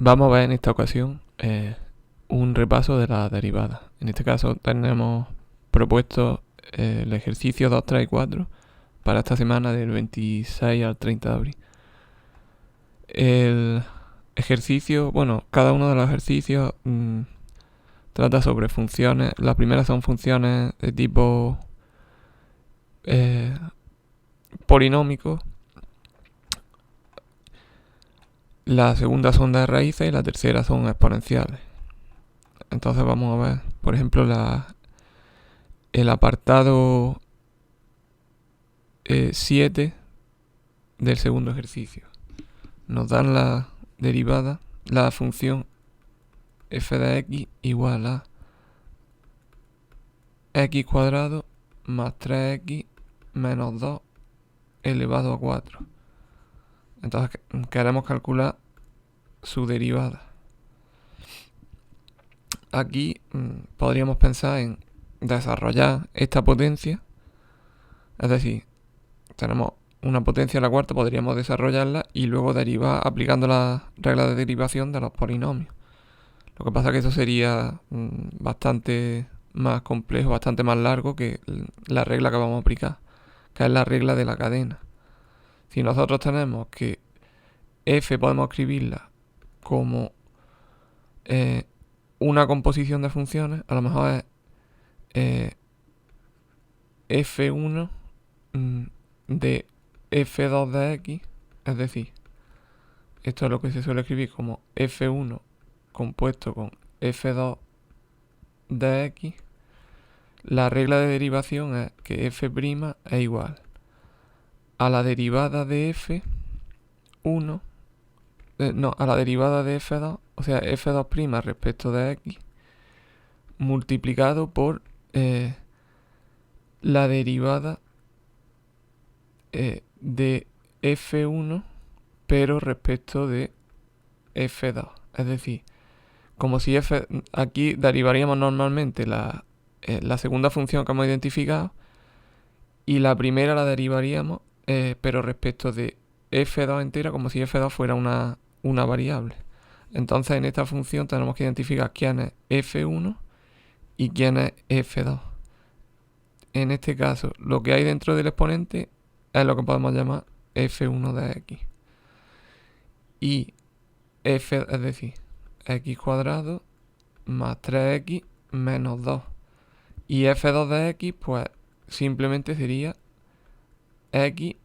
Vamos a ver en esta ocasión un repaso de la derivada. En este caso tenemos propuesto el ejercicio 2, 3 y 4 para esta semana del 26 al 30 de abril. El ejercicio, cada uno de los ejercicios trata sobre funciones. Las primeras son funciones de tipo polinómico. La segunda son de raíces y la tercera son exponenciales. Entonces vamos a ver, por ejemplo, el apartado 7 del segundo ejercicio. Nos dan la derivada, la función f de x igual a x cuadrado más 3x menos 2 elevado a 4. Entonces queremos calcular su derivada. Aquí podríamos pensar en desarrollar esta potencia, es decir, tenemos una potencia a la cuarta, podríamos desarrollarla y luego derivar aplicando la regla de derivación de los polinomios. Lo que pasa es que eso sería bastante más complejo, bastante más largo que la regla que vamos a aplicar, que es la regla de la cadena. Si nosotros tenemos que f podemos escribirla como una composición de funciones, a lo mejor es f1 de f2 de x, es decir, esto es lo que se suele escribir como f1 compuesto con f2 de x. La regla de derivación es que f' es igual a la derivada de f1, a la derivada de f2, o sea, f2' respecto de x, multiplicado por la derivada de f1, pero respecto de f2. Es decir, como si aquí derivaríamos normalmente la segunda función que hemos identificado y la primera la derivaríamos pero respecto de f2 entera, como si f2 fuera una variable. Entonces en esta función tenemos que identificar quién es f1 y quién es f2. En este caso, lo que hay dentro del exponente es lo que podemos llamar f1 de x. Y f, es decir, x cuadrado más 3x menos 2. Y f2 de x, pues simplemente sería x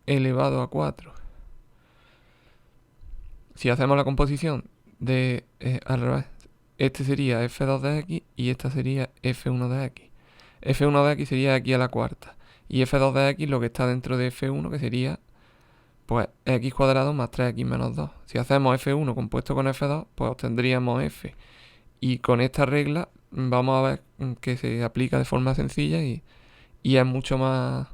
elevado a 4. Si hacemos la composición de al revés, este sería f2 de x y esta sería f1 de x. f1 de x sería x a la cuarta. Y f2 de x lo que está dentro de f1, que sería pues x cuadrado más 3x menos 2. Si hacemos f1 compuesto con f2, pues obtendríamos f. Y con esta regla vamos a ver que se aplica de forma sencilla y es mucho más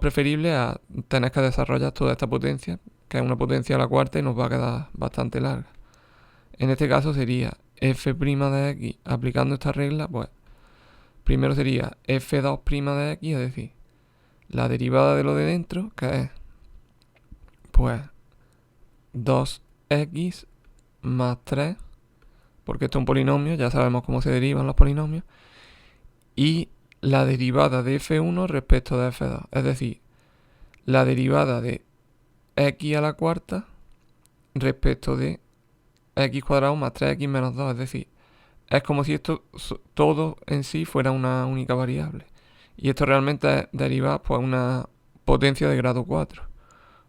preferible a tener que desarrollar toda esta potencia, que es una potencia a la cuarta y nos va a quedar bastante larga. En este caso sería f' de x aplicando esta regla, pues primero sería f2' de x, es decir, la derivada de lo de dentro, que es pues 2x más 3, porque esto es un polinomio, ya sabemos cómo se derivan los polinomios, y la derivada de f1 respecto de f2, es decir, la derivada de x a la cuarta respecto de x cuadrado más 3x menos 2, es decir, es como si esto todo en sí fuera una única variable. Y esto realmente es derivar pues una potencia de grado 4.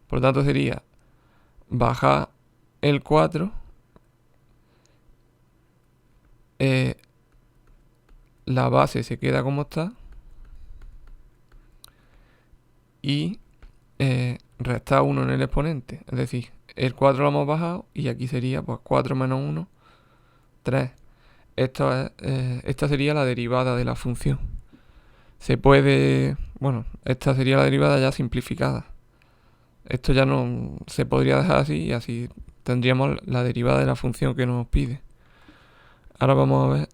Por lo tanto sería bajar el 4, la base se queda como está y restar 1 en el exponente. Es decir, el 4 lo hemos bajado y aquí sería pues 4 menos 1, 3. Esta sería la derivada de la función. Esta sería la derivada ya simplificada. Esto ya no se podría dejar así y así tendríamos la derivada de la función que nos pide. Ahora vamos a ver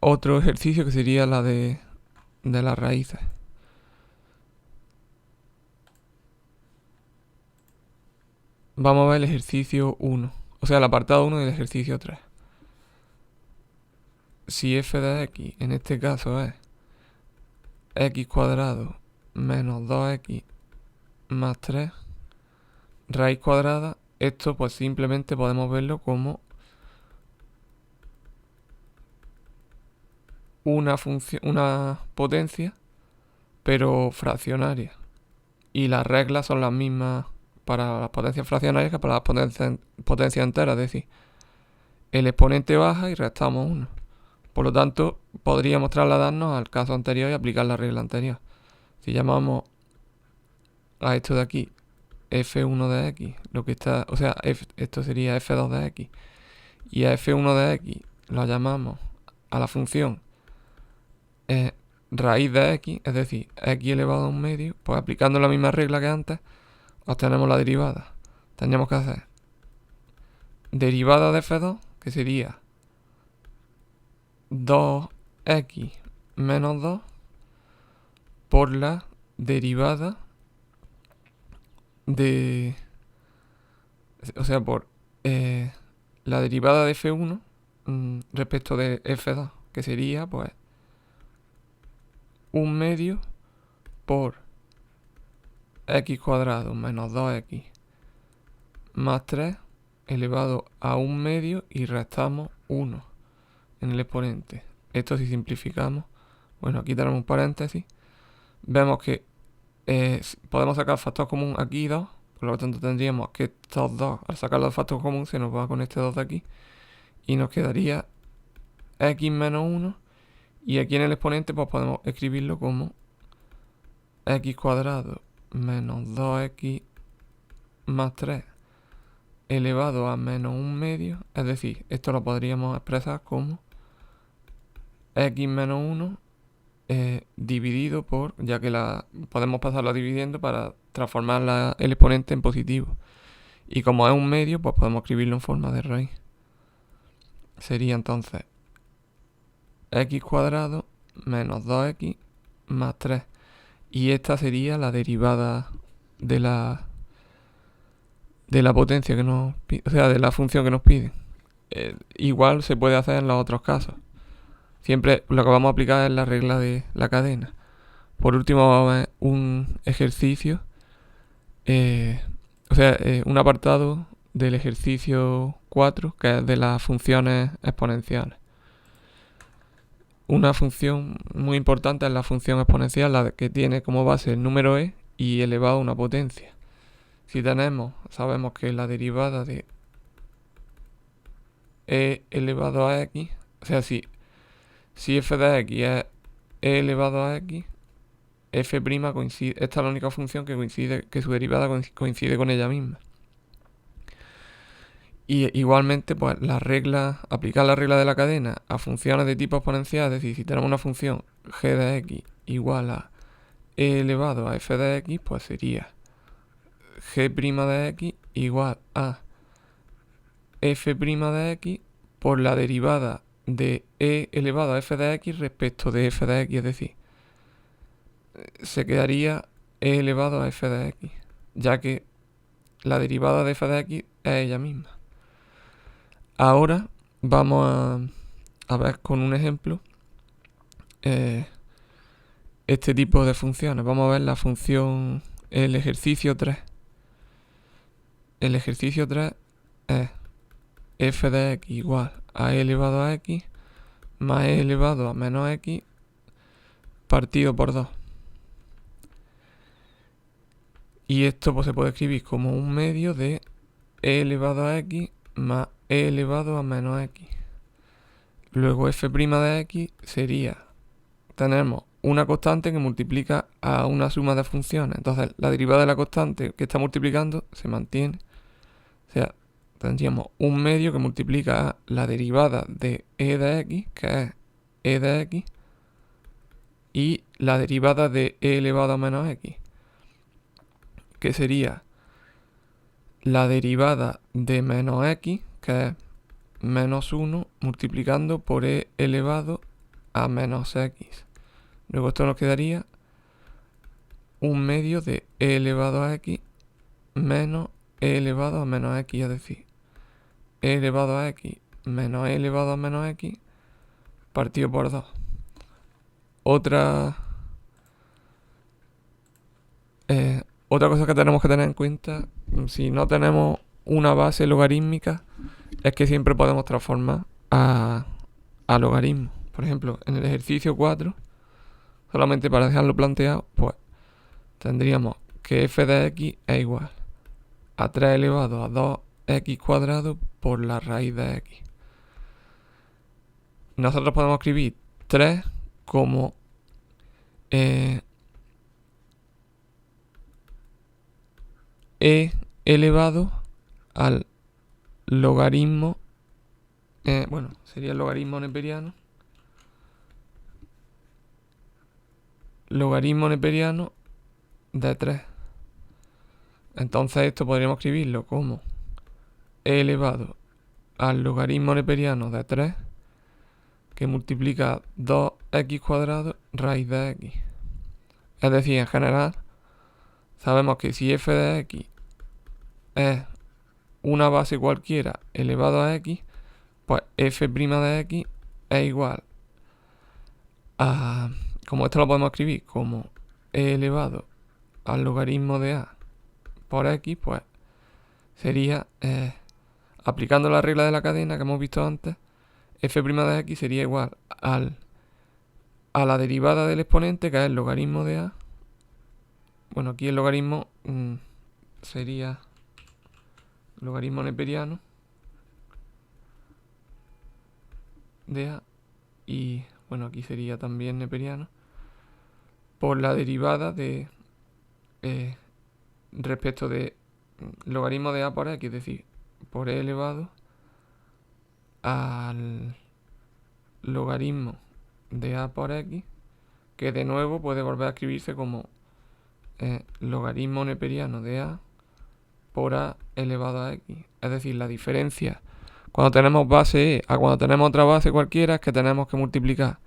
otro ejercicio que sería la de las raíces. vamos a ver el ejercicio 1. O sea, el apartado 1 del ejercicio 3. Si f de x en este caso es x cuadrado menos 2x más 3 raíz cuadrada, esto pues simplemente podemos verlo como una potencia, pero fraccionaria. Y las reglas son las mismas para las potencias fraccionarias que para las potencias enteras, es decir, el exponente baja y restamos 1. Por lo tanto, podríamos trasladarnos al caso anterior y aplicar la regla anterior. Si llamamos a esto de aquí f1 de x, lo que está, o sea, esto sería f2 de x, y a f1 de x lo llamamos a la función raíz de x, es decir, x elevado a un medio, pues aplicando la misma regla que antes, obtenemos la derivada. Tendríamos que hacer derivada de f2, que sería 2x menos 2 por la derivada de... O sea, por la derivada de f1 respecto de f2, que sería pues un medio por x cuadrado menos 2x más 3 elevado a un medio y restamos 1 en el exponente. Esto si simplificamos, bueno, aquí tenemos un paréntesis, vemos que podemos sacar factor común aquí 2, por lo tanto tendríamos que estos 2, al sacar los factores común, se nos va con este 2 de aquí, y nos quedaría x menos 1, y aquí en el exponente pues podemos escribirlo como x cuadrado menos 2x más 3 elevado a menos un medio, es decir, esto lo podríamos expresar como x menos 1 dividido por, ya que podemos pasarla dividiendo para transformar el exponente en positivo. Y como es un medio, pues podemos escribirlo en forma de raíz. Sería entonces x cuadrado menos 2x más 3. Y esta sería la derivada de la potencia que nos pide, o sea, de la función que nos pide. Igual se puede hacer en los otros casos. Siempre lo que vamos a aplicar es la regla de la cadena. Por último vamos a ver un ejercicio, un apartado del ejercicio 4, que es de las funciones exponenciales. Una función muy importante es la función exponencial, la que tiene como base el número e y elevado a una potencia. Si sabemos que la derivada de e elevado a x, o sea, si f de x es e elevado a x, f' coincide, esta es la única función que su derivada coincide con ella misma. Y igualmente, pues aplicar la regla de la cadena a funciones de tipo exponencial, es decir, si tenemos una función g de x igual a e elevado a f de x, pues sería g' de x igual a f' de x por la derivada de e elevado a f de x respecto de f de x, es decir, se quedaría e elevado a f de x, ya que la derivada de f de x es ella misma. Ahora vamos a ver con un ejemplo este tipo de funciones. Vamos a ver la función, el ejercicio 3. El ejercicio 3 es f de x igual a e elevado a x más e elevado a menos x partido por 2. Y esto pues se puede escribir como un medio de e elevado a x más e elevado a menos x. Luego f' de x sería, tenemos una constante que multiplica a una suma de funciones. Entonces la derivada de la constante que está multiplicando se mantiene. O sea, tendríamos un medio que multiplica a la derivada de e de x, que es e de x, y la derivada de e elevado a menos x, que sería la derivada de menos x, que es menos 1, multiplicando por e elevado a menos x. Luego esto nos quedaría un medio de e elevado a x menos e elevado a menos x, es decir, e elevado a x menos e elevado a menos x partido por 2. Otra cosa que tenemos que tener en cuenta, si no tenemos una base logarítmica, es que siempre podemos transformar a logaritmo. Por ejemplo, en el ejercicio 4, solamente para dejarlo planteado, pues tendríamos que f de x es igual a 3 elevado a 2x cuadrado por la raíz de x. Nosotros podemos escribir 3 como e elevado al logaritmo, sería el logaritmo neperiano. Logaritmo neperiano de 3. Entonces esto podríamos escribirlo como e elevado al logaritmo neperiano de 3 que multiplica 2x cuadrado raíz de x. Es decir, en general, sabemos que si f de x es una base cualquiera elevado a x, pues f' de x es igual a, como esto lo podemos escribir como e elevado al logaritmo de a por x, pues sería, aplicando la regla de la cadena que hemos visto antes, f' de x sería igual a la derivada del exponente, que es el logaritmo de a. Bueno, aquí el logaritmo sería logaritmo neperiano de a, y bueno, aquí sería también neperiano, por la derivada de respecto de logaritmo de a por x, es decir, por e elevado al logaritmo de a por x, que de nuevo puede volver a escribirse como logaritmo neperiano de a por a elevado a x. Es decir, la diferencia cuando tenemos base e a cuando tenemos otra base cualquiera es que tenemos que multiplicar.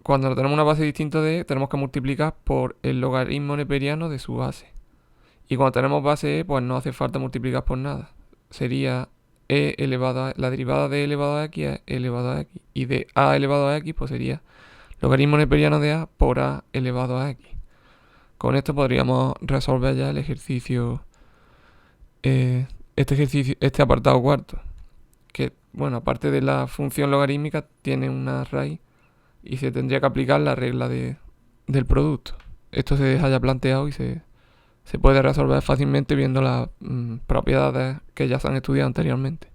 Cuando tenemos una base distinta de e, tenemos que multiplicar por el logaritmo neperiano de su base. Y cuando tenemos base e, pues no hace falta multiplicar por nada. Sería e elevado a, la derivada de e elevado a x es e elevado a x. Y de a elevado a x, pues sería logaritmo neperiano de a por a elevado a x. Con esto podríamos resolver ya el ejercicio, este apartado cuarto. Que, bueno, aparte de la función logarítmica, tiene una raíz y se tendría que aplicar la regla del producto. Esto se deja ya planteado y se puede resolver fácilmente viendo las propiedades que ya se han estudiado anteriormente.